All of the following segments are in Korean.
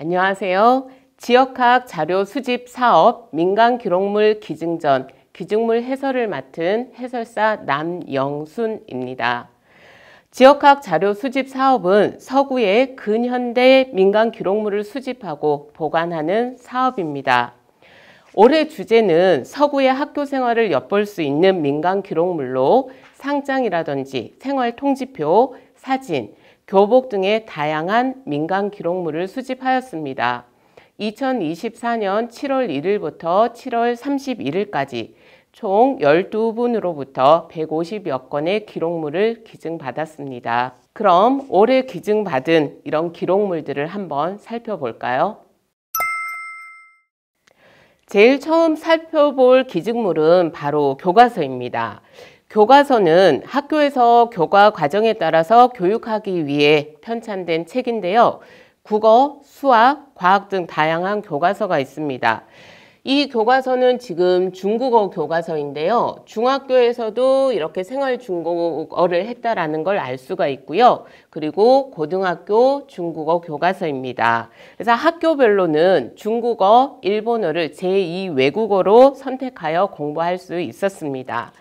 안녕하세요. 지역학 자료 수집 사업 민간기록물 기증전 기증물 해설을 맡은 해설사 남영순입니다. 지역학 자료 수집 사업은 서구의 근현대 민간기록물을 수집하고 보관하는 사업입니다. 올해 주제는 서구의 학교 생활을 엿볼 수 있는 민간기록물로 상장이라든지 생활통지표, 사진, 교복 등의 다양한 민간기록물을 수집하였습니다. 2024년 7월 1일부터 7월 31일까지 총 12분으로부터 150여 건의 기록물을 기증받았습니다. 그럼 올해 기증받은 이런 기록물들을 한번 살펴볼까요? 제일 처음 살펴볼 기증물은 바로 교과서입니다. 교과서는 학교에서 교과 과정에 따라서 교육하기 위해 편찬된 책인데요. 국어, 수학, 과학 등 다양한 교과서가 있습니다. 이 교과서는 지금 중국어 교과서인데요. 중학교에서도 이렇게 생활 중국어를 했다라는 걸 알 수가 있고요. 그리고 고등학교 중국어 교과서입니다. 그래서 학교별로는 중국어, 일본어를 제2 외국어로 선택하여 공부할 수 있었습니다.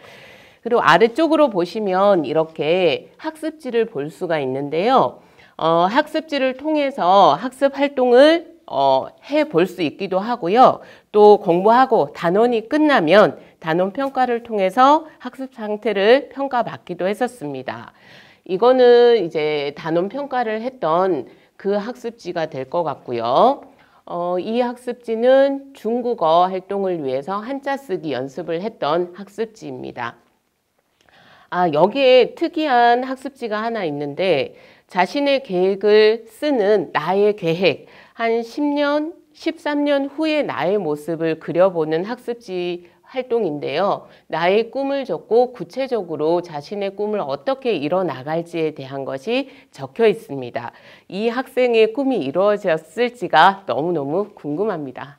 그리고 아래쪽으로 보시면 이렇게 학습지를 볼 수가 있는데요. 학습지를 통해서 학습 활동을 해볼 수 있기도 하고요. 또 공부하고 단원이 끝나면 단원 평가를 통해서 학습 상태를 평가받기도 했었습니다. 이거는 이제 단원 평가를 했던 그 학습지가 될 것 같고요. 이 학습지는 중국어 활동을 위해서 한자 쓰기 연습을 했던 학습지입니다. 여기에 특이한 학습지가 하나 있는데 자신의 계획을 쓰는 나의 계획, 한 10년, 13년 후의 나의 모습을 그려보는 학습지 활동인데요. 나의 꿈을 적고 구체적으로 자신의 꿈을 어떻게 이뤄나갈지에 대한 것이 적혀 있습니다. 이 학생의 꿈이 이루어졌을지가 너무너무 궁금합니다.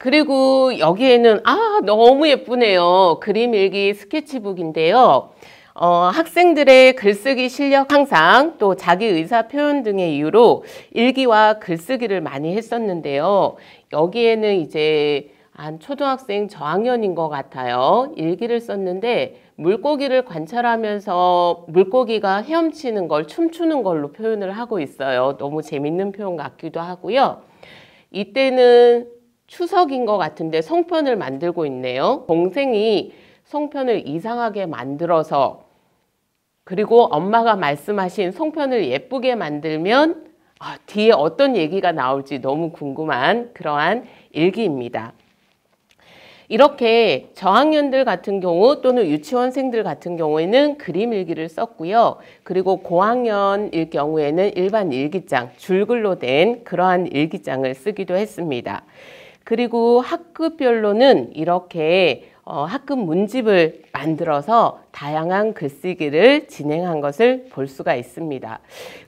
그리고 여기에는 너무 예쁘네요. 그림 일기 스케치북인데요. 학생들의 글쓰기 실력 향상 또 자기 의사 표현 등의 이유로 일기와 글쓰기를 많이 했었는데요. 여기에는 이제 한 초등학생 저학년인 것 같아요. 일기를 썼는데 물고기를 관찰하면서 물고기가 헤엄치는 걸 춤추는 걸로 표현을 하고 있어요. 너무 재밌는 표현 같기도 하고요. 이때는 추석인 것 같은데 송편을 만들고 있네요. 동생이 송편을 이상하게 만들어서 그리고 엄마가 말씀하신 송편을 예쁘게 만들면 뒤에 어떤 얘기가 나올지 너무 궁금한 그러한 일기입니다. 이렇게 저학년들 같은 경우 또는 유치원생들 같은 경우에는 그림 일기를 썼고요. 그리고 고학년일 경우에는 일반 일기장, 줄글로 된 그러한 일기장을 쓰기도 했습니다. 그리고 학급별로는 이렇게 학급 문집을 만들어서 다양한 글쓰기를 진행한 것을 볼 수가 있습니다.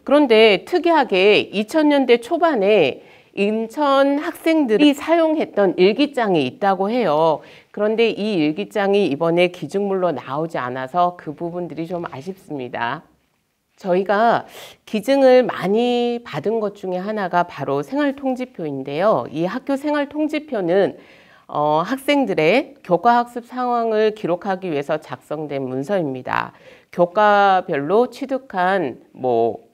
그런데 특이하게 2000년대 초반에 인천 학생들이 사용했던 일기장이 있다고 해요. 그런데 이 일기장이 이번에 기증물로 나오지 않아서 그 부분들이 좀 아쉽습니다. 저희가 기증을 많이 받은 것 중에 하나가 바로 생활통지표인데요. 이 학교 생활통지표는 학생들의 교과학습 상황을 기록하기 위해서 작성된 문서입니다. 교과별로 취득한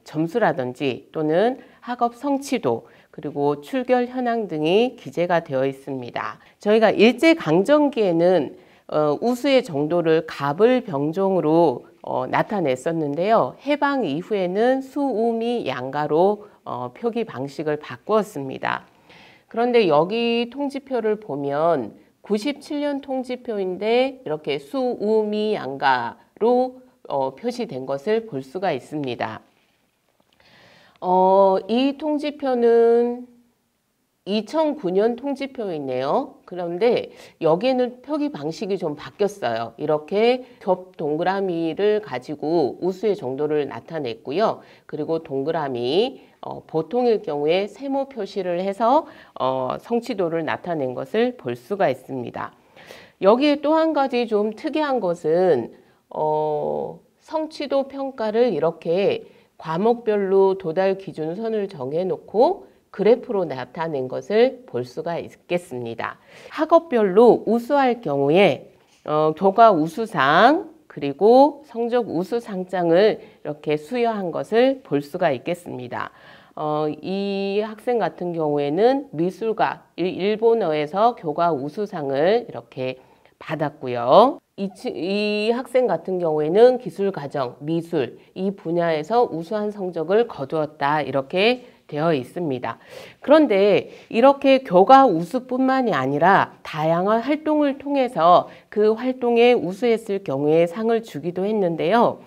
점수라든지 또는 학업 성취도 그리고 출결 현황 등이 기재가 되어 있습니다. 저희가 일제강점기에는 우수의 정도를 갑을병종으로 나타냈었는데요. 해방 이후에는 수우미 양가로 표기 방식을 바꾸었습니다. 그런데 여기 통지표를 보면 97년 통지표인데 이렇게 수우미 양가로 표시된 것을 볼 수가 있습니다. 이 통지표는 2009년 통지표이네요. 그런데 여기에는 표기 방식이 좀 바뀌었어요. 이렇게 겹 동그라미를 가지고 우수의 정도를 나타냈고요. 그리고 동그라미 보통일 경우에 세모 표시를 해서 성취도를 나타낸 것을 볼 수가 있습니다. 여기에 또 한 가지 좀 특이한 것은 성취도 평가를 이렇게 과목별로 도달 기준선을 정해놓고 그래프로 나타낸 것을 볼 수가 있겠습니다. 학업별로 우수할 경우에 교과 우수상 그리고 성적 우수상장을 이렇게 수여한 것을 볼 수가 있겠습니다. 이 학생 같은 경우에는 미술과 일본어에서 교과 우수상을 이렇게 받았고요. 이 학생 같은 경우에는 기술과정, 미술 이 분야에서 우수한 성적을 거두었다 이렇게 되어 있습니다. 그런데 이렇게 교과 우수뿐만이 아니라 다양한 활동을 통해서 그 활동에 우수했을 경우에 상을 주기도 했는데요.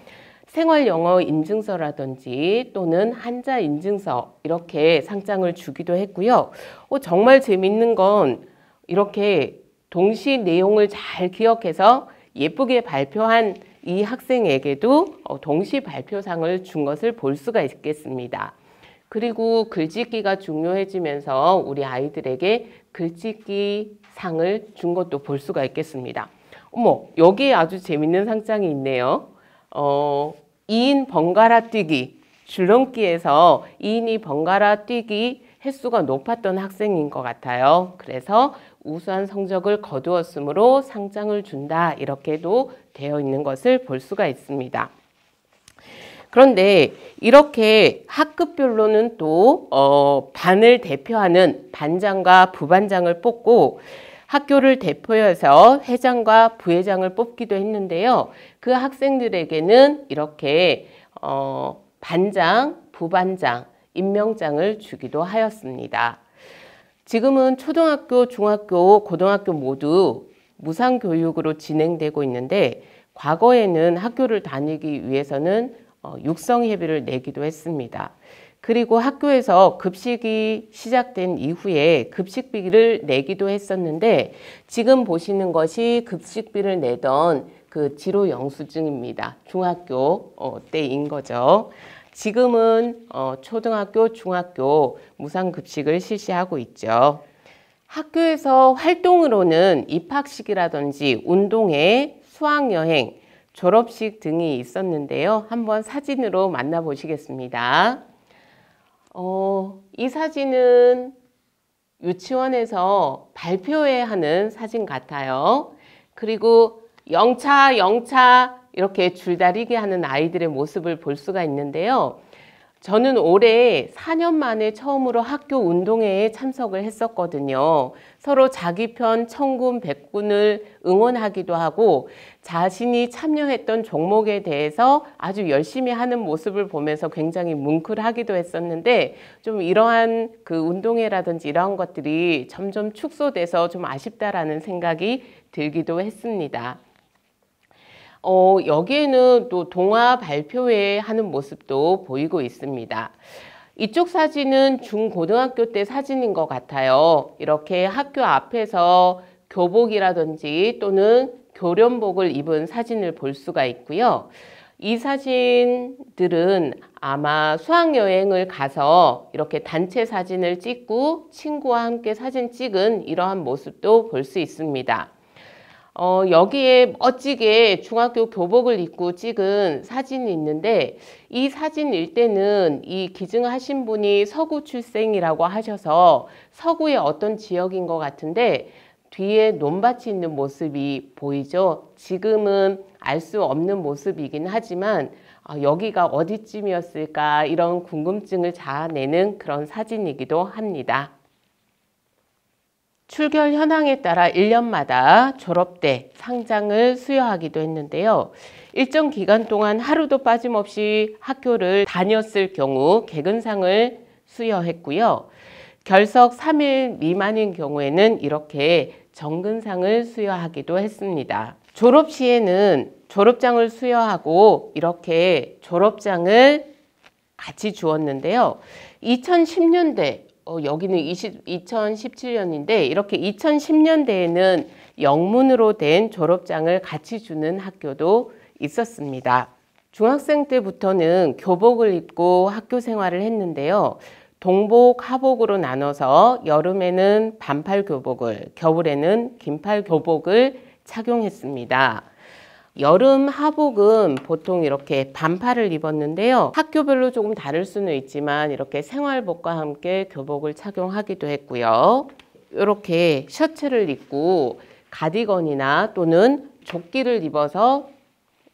생활영어 인증서라든지 또는 한자 인증서 이렇게 상장을 주기도 했고요. 정말 재밌는 건 이렇게 동시 내용을 잘 기억해서 예쁘게 발표한 이 학생에게도 동시 발표상을 준 것을 볼 수가 있겠습니다. 그리고 글짓기가 중요해지면서 우리 아이들에게 글짓기 상을 준 것도 볼 수가 있겠습니다. 여기에 아주 재밌는 상장이 있네요. 2인 번갈아 뛰기, 줄넘기에서 2인이 번갈아 뛰기 횟수가 높았던 학생인 것 같아요. 그래서 우수한 성적을 거두었으므로 상장을 준다 이렇게도 되어 있는 것을 볼 수가 있습니다. 그런데 이렇게 학급별로는 또 반을 대표하는 반장과 부반장을 뽑고 학교를 대표해서 회장과 부회장을 뽑기도 했는데요. 그 학생들에게는 이렇게 반장, 부반장, 임명장을 주기도 하였습니다. 지금은 초등학교, 중학교, 고등학교 모두 무상교육으로 진행되고 있는데 과거에는 학교를 다니기 위해서는 육성회비를 내기도 했습니다. 그리고 학교에서 급식이 시작된 이후에 급식비를 내기도 했었는데 지금 보시는 것이 급식비를 내던 그 지로 영수증입니다. 중학교 때인 거죠. 지금은 초등학교, 중학교 무상급식을 실시하고 있죠. 학교에서 활동으로는 입학식이라든지 운동회, 수학여행, 졸업식 등이 있었는데요. 한번 사진으로 만나보시겠습니다. 이 사진은 유치원에서 발표회 하는 사진 같아요. 그리고 영차, 영차 이렇게 줄다리기 하는 아이들의 모습을 볼 수가 있는데요. 저는 올해 4년 만에 처음으로 학교 운동회에 참석을 했었거든요. 서로 자기 편 천군 백군을 응원하기도 하고 자신이 참여했던 종목에 대해서 아주 열심히 하는 모습을 보면서 굉장히 뭉클하기도 했었는데 좀 이러한 그 운동회라든지 이러한 것들이 점점 축소돼서 좀 아쉽다라는 생각이 들기도 했습니다. 여기에는 또 동화 발표회 하는 모습도 보이고 있습니다. 이쪽 사진은 중고등학교 때 사진인 것 같아요. 이렇게 학교 앞에서 교복이라든지 또는 교련복을 입은 사진을 볼 수가 있고요. 이 사진들은 아마 수학여행을 가서 이렇게 단체 사진을 찍고 친구와 함께 사진 찍은 이러한 모습도 볼 수 있습니다. 여기에 멋지게 중학교 교복을 입고 찍은 사진이 있는데 이 사진일 때는 이 기증하신 분이 서구 출생이라고 하셔서 서구의 어떤 지역인 것 같은데 뒤에 논밭이 있는 모습이 보이죠. 지금은 알 수 없는 모습이긴 하지만 여기가 어디쯤이었을까 이런 궁금증을 자아내는 그런 사진이기도 합니다. 출결 현황에 따라 1년마다 졸업대 상장을 수여하기도 했는데요. 일정 기간 동안 하루도 빠짐없이 학교를 다녔을 경우 개근상을 수여했고요. 결석 3일 미만인 경우에는 이렇게 정근상을 수여하기도 했습니다. 졸업 시에는 졸업장을 수여하고 이렇게 졸업장을 같이 주었는데요. 2010년대 여기는 2017년인데 이렇게 2010년대에는 영문으로 된 졸업장을 같이 주는 학교도 있었습니다. 중학생 때부터는 교복을 입고 학교 생활을 했는데요. 동복, 하복으로 나눠서 여름에는 반팔 교복을, 겨울에는 긴팔 교복을 착용했습니다. 여름 하복은 보통 이렇게 반팔을 입었는데요. 학교별로 조금 다를 수는 있지만 이렇게 생활복과 함께 교복을 착용하기도 했고요. 이렇게 셔츠를 입고 가디건이나 또는 조끼를 입어서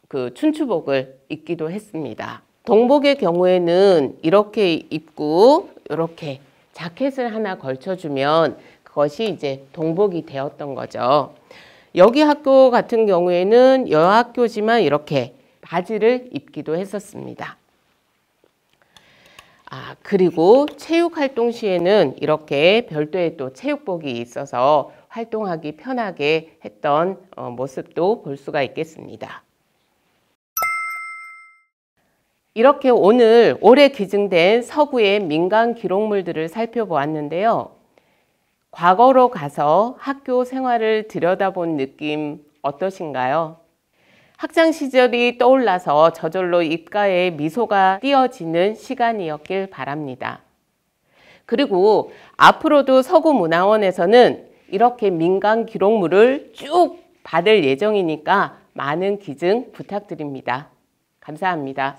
그 춘추복을 입기도 했습니다. 동복의 경우에는 이렇게 입고 이렇게 자켓을 하나 걸쳐주면 그것이 이제 동복이 되었던 거죠. 여기 학교 같은 경우에는 여학교지만 이렇게 바지를 입기도 했었습니다. 그리고 체육활동 시에는 이렇게 별도의 또 체육복이 있어서 활동하기 편하게 했던 모습도 볼 수가 있겠습니다. 이렇게 오늘 올해 기증된 서구의 민간 기록물들을 살펴보았는데요. 과거로 가서 학교 생활을 들여다본 느낌 어떠신가요? 학창 시절이 떠올라서 저절로 입가에 미소가 띄어지는 시간이었길 바랍니다. 그리고 앞으로도 서구문화원에서는 이렇게 민간 기록물을 쭉 받을 예정이니까 많은 기증 부탁드립니다. 감사합니다.